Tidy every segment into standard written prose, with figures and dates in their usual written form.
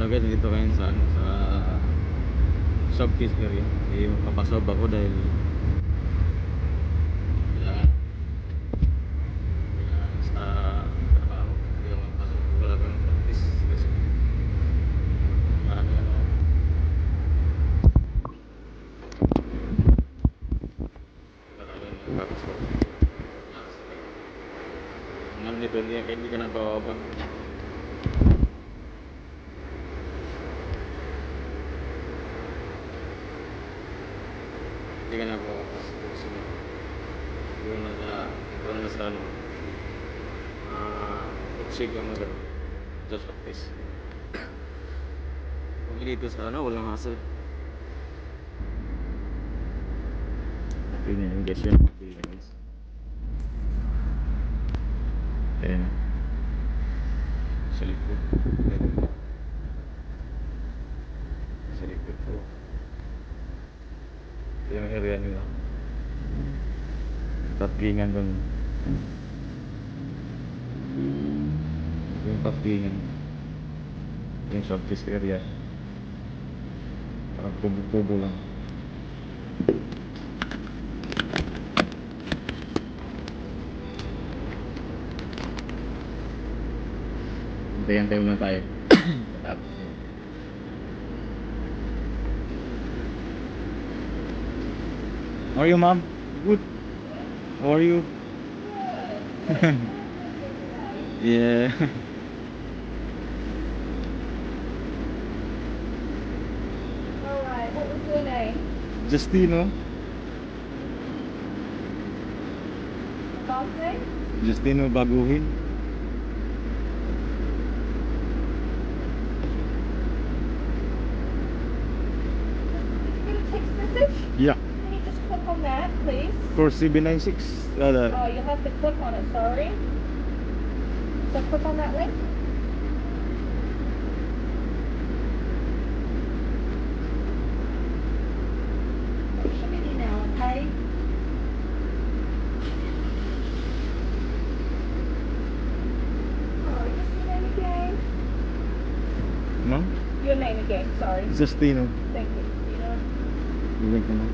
guys, dito kayo sa Shopkiss area. Magpapasob ako dahil sa trabaho. Hindi ako magpasob. Wala kang practice kasi marami magpapasob. Ngayon dito, hindi ka na bababa. Hindi ka na bababa. Doon na sa ano. Utsig ang magano. Just practice. Kung dito sa ano, walang hassle. Okay na yung guys yun. Okay na guys. Ayan. Sa likod. Sa likod po. Ito yung area nila. Tapingan doon. Yung tapingan. Yung Shopkiss area. Parang tubo-tubo lang. Hintayin muna tayo. Tapos how are you, ma'am? Good. How are you? Yeah. Alright, what was your name? Justino. Last name? Justino Baguhin. Did you get a text message? Yeah. Can you just click on that, please? For CB96. Oh, you'll have to click on it, sorry. So click on that link. Show me now, okay? Oh, just your name again. Ma'am? Your name again, sorry. Justino. Thank you. You know, Bigyan ko na.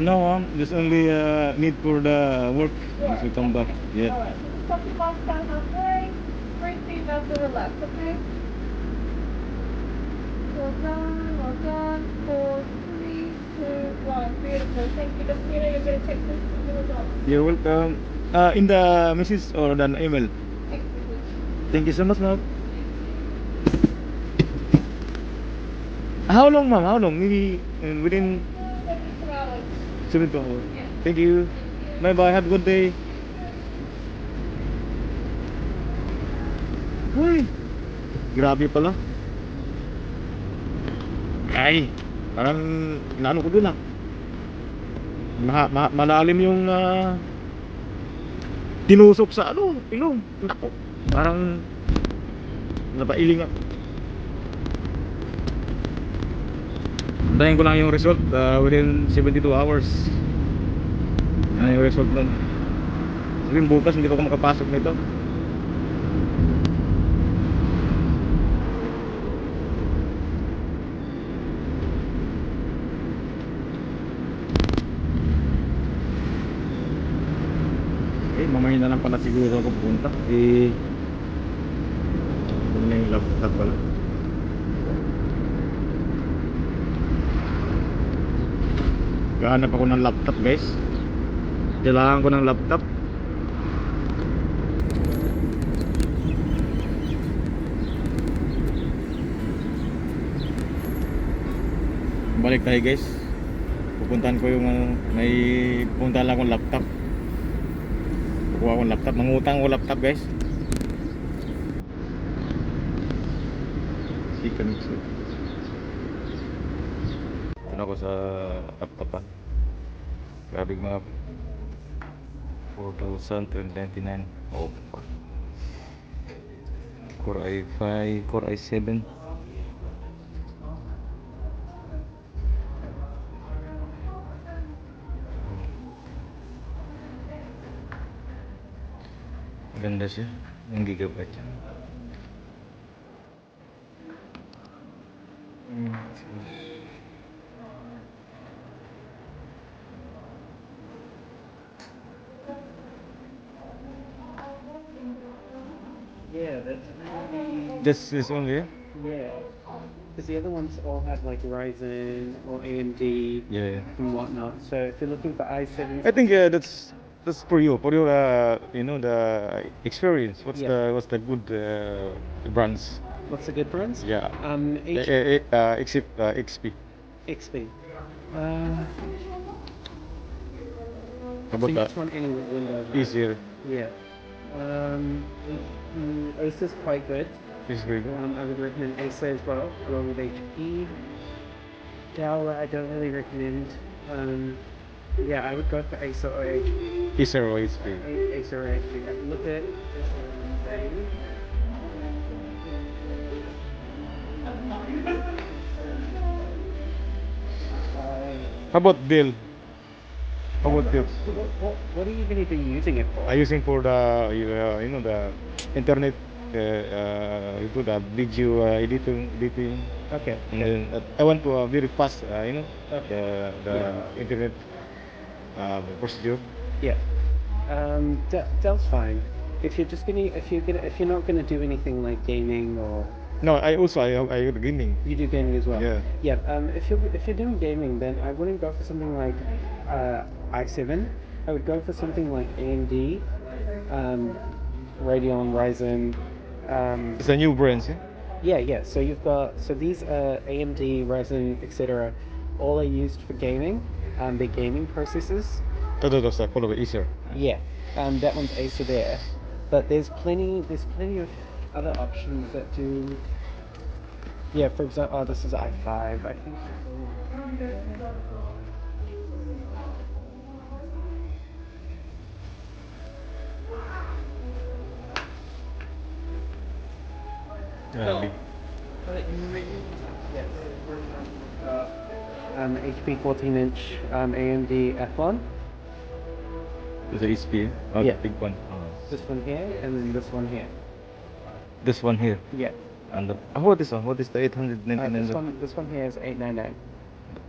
No, just only need for the work. Once we come back. Yeah. alright, so just pop your mask down halfway. Breathe through your mouth and relax, okay? Well done. 4, 3, 2, 1. Beautiful. Thank you. Just, you're going to text this to you as well. You're welcome. In the message or the email. Text message. Thank you so much, ma'am. How long, ma'am? How long? Maybe within 72 hours. 72 hours. Yeah. Thank you. Bye bye. Have a good day. Uy, grabe pala. Ay, parang inaano ko dun ah. Malalim yung tinusok sa ano, ilong. Nako, parang napailing ako. Antayin ko lang yung result within 72 hours. Ano yung result nun? Sabihin bukas hindi pa ako makapasok nito. Mamaya na lang pala siguro ako pupunta. Ano na yung laptop pala. Gahanap ako ng laptop guys. Kailangan ko ng laptop. Balik tayo guys. Pupuntahan ko yung may pupuntahan lang akong laptop. Kuha akong laptop, mangutang ko laptop guys. Chicken soup. Ano ako sa laptopan. Grabe mga 4,399. Oh, Core i5, Core i7. Ganda siya. Yung gigabyte siya. Mm. Yeah, that's really, This only, yeah? yeah. Because the other ones all had like Ryzen or AMD Yeah, yeah. and whatnot. So if you're looking for i7, I think that's for you, you know, the experience. Yeah. What's the good brands? what's the good brands? Yeah. H Except XP. XP. Uh, How so about you that? just want any with Windows, right? Easier. Yeah. Acer's quite good. Is very good. I would recommend Acer as well, along with HP. Dell, I don't really recommend. Yeah, I would go for Acer or HP. Acer or HP. Acer or HP. Look at this one. How about Dell? How about Dell? What are you going to be using it for? I using for the you know, the internet itu the video editing, Okay. and then I want to very fast, you know, the Yeah. internet procedure. Yeah. Dell's fine. If you're not gonna do anything like gaming or No, I gaming. you do gaming as well. Yeah. Yeah. If you're doing gaming, then I wouldn't go for something like i7. I would go for something like AMD, um, Radeon, Ryzen. It's a new brand, yeah. Yeah. So these AMD, Ryzen, etc. All are used for gaming. They're gaming processors. That's a follow easier. Yeah, that one's Acer there, but there's plenty of other options that do. Yeah, for example, oh, this is i5, I think. Yeah, big. Yes. HP 14-inch AMD Athlon. It's a HP. Oh, Yeah. the big one. This one here, and then this one here. This one here. Yeah. And what this one? What is the 899? This one here is 899.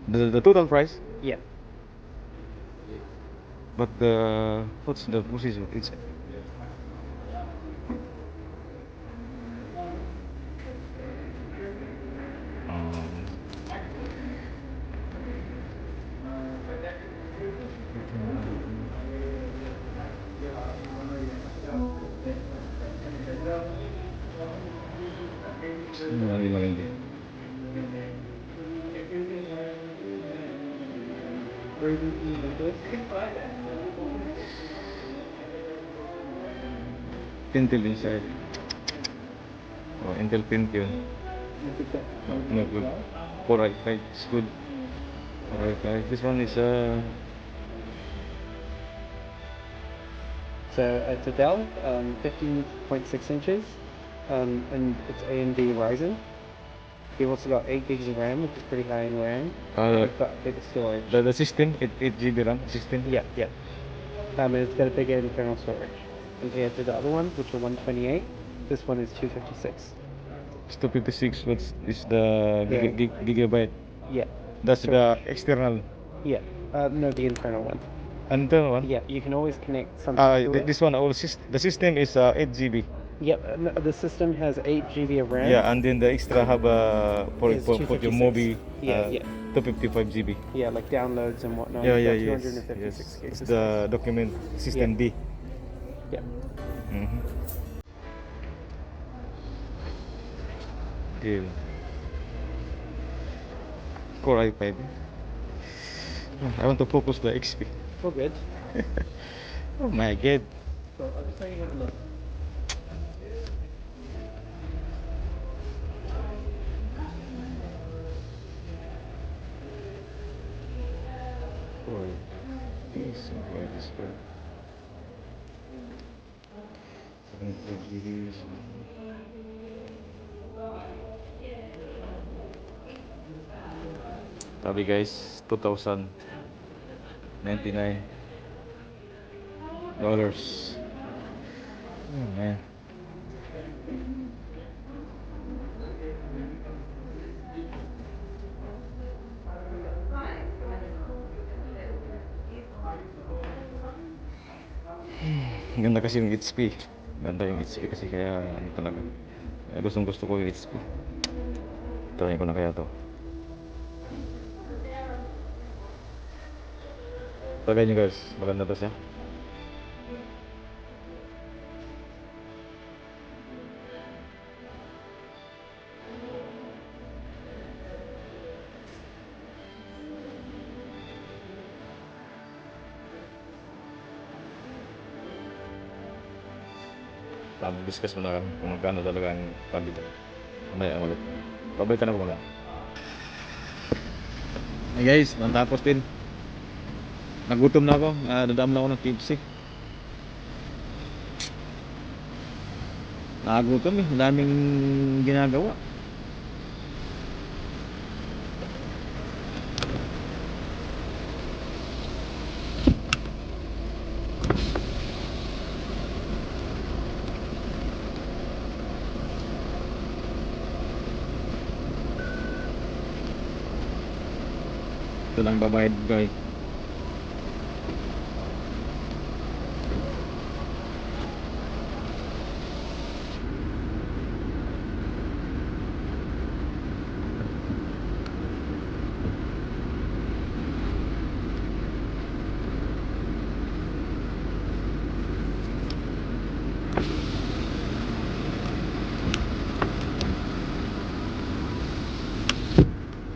The total price. Yeah. But the what's the procedure? It's um, malindi. Intel inside. Oh, Intel Pentium. No good. Core i5 is good. Core i5. This one is So it's a Dell, 15.6 inches, and it's AMD Ryzen. You've also got 8 gigs of RAM, which is pretty high in RAM. You've got a bit of storage. the system 8 GB RAM system. Yeah. And it's got a bigger internal storage compared to the other ones, which are 128. This one is 256. It's 256. What's is the Yeah. gigabyte? Yeah. That's So- the external. Yeah. No, the internal one. And the one. Yeah, you can always connect something to it. This one the system is 8 GB. Yep. No, the system has 8 GB of RAM. Yeah, and then the extra have Is for your 256. movie. Yeah. 255 GB. Yeah, like downloads and whatnot. Yeah, You've yeah, got yes. 256 Yes. gigs. It's the document system Yeah. D. Yeah. Mm-hmm. Deal. Core i5. I want to focus the XP. All good. Oh my god. So I'll just let you have a look. Core. This one. This one. Sabi guys, $2,099. Ayan. Ganda kasi yung HP. Ganda yung HP kasi kaya ano talaga. Kaya gustong gusto ko yung HP. Try ko na kaya to. Tagay nyo guys, maganda to siya. Discuss mo na kung magkano talaga ang pabili. Mamaya ulit. Pabalik ka na kumala. Hey guys, natapos din. Nagutom na ako. Dadam na ako ng KFC. Nagutom eh. Daming ginagawa. Ito lang babayad guys.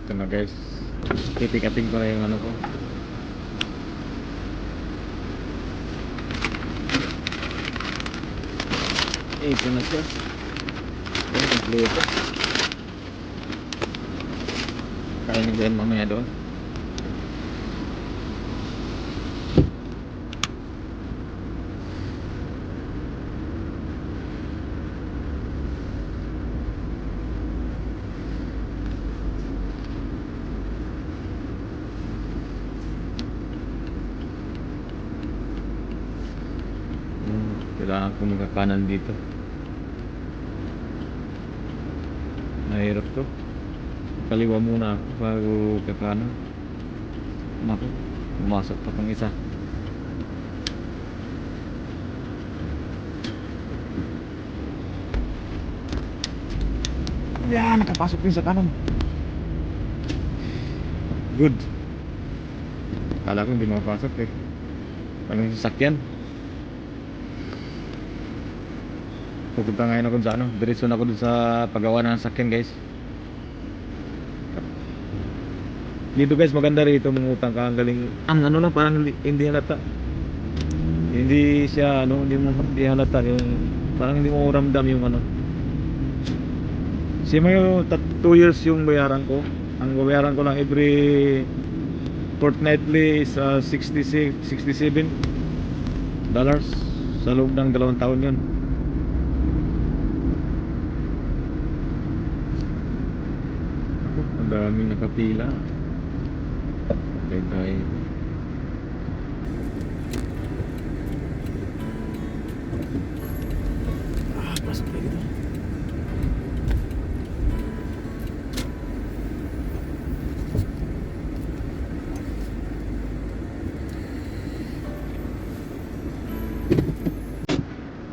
Ito na guys. Pipick-upin ko na yung ano ko. Ito na siya. Ito kompleto. Kainin ko yan mamaya doon. Kailangan ko magkakanan dito. Mahirap to. Kaliwa muna ako bago kakanan. Naku, pumasok pa pang isa. Yan, nakapasok din sa kanan. Good. Kala ko hindi makapasok eh. Pag sasakyan. Pupunta ngayon ako sa ano, diretso na ako dun sa paggawa ng sakyan guys. Dito guys maganda rito mangutang ka, ang galing. Ang ano lang parang hindi halata. Hindi siya ano, hindi halata yung parang hindi mo ramdam yung ano. Kasi may 2 years yung bayaran ko. Ang bayaran ko lang every fortnightly is 67 dollars sa loob ng 2 taon yun. Ang daming nakapila. Bye-bye. Pasok na dito.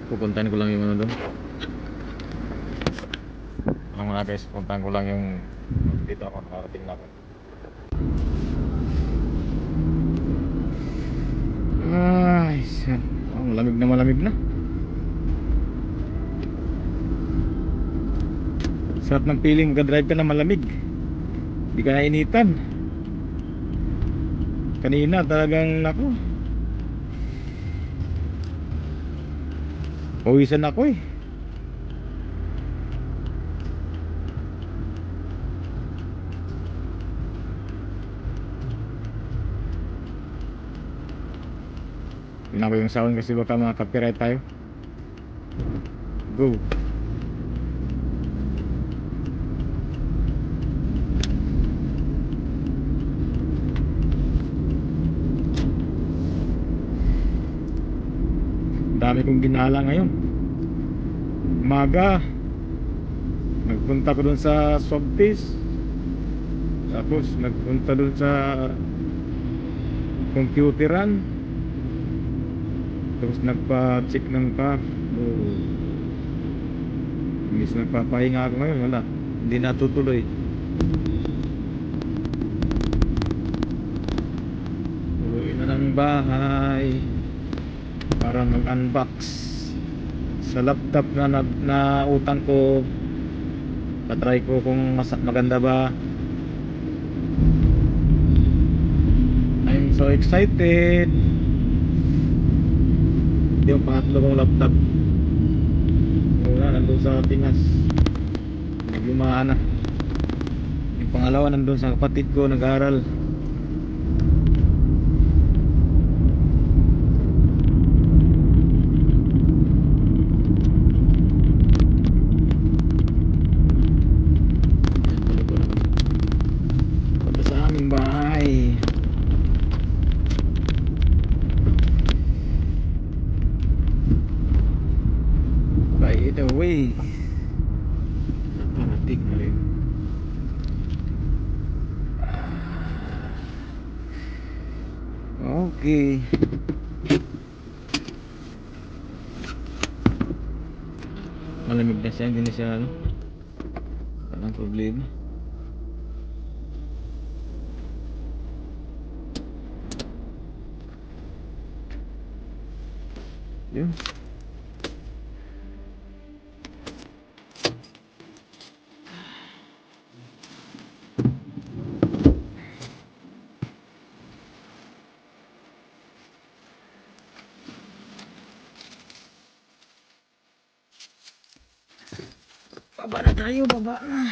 Pupuntahan ko lang yung ano doon. Ano nga guys, pupuntahan ko lang yung dito ako, nakarating na ako. Ay, malamig na malamig na. Sarap ng feeling mag-drive ka na malamig. Hindi ka nainitan. Kanina talagang naku. Pawisan ako eh. Tingnan ko yung sound kasi baka mga-copyright tayo. Go. Dami kong ginala ngayon. Umaga, nagpunta ko dun sa swab test. Tapos nagpunta dun sa computeran. Tapos nagpa-check ng cough. Imbis nagpapahinga ako ngayon, wala. Hindi natutuloy. Uwi na ng bahay para mag-unbox sa laptop na utang ko. Patry ko kung maganda ba. I'm so excited. Yung pangatlo kong laptop wala, nandun sa Pinas, naglumaan na. Yung pangalawa nandun sa kapatid ko, nag-aaral. Punta sa aming bahay. By the way, nakarating na rin. Okay. Malamig na siya, hindi na siya ano, walang problema. Yun. Baba na tayo, baba na.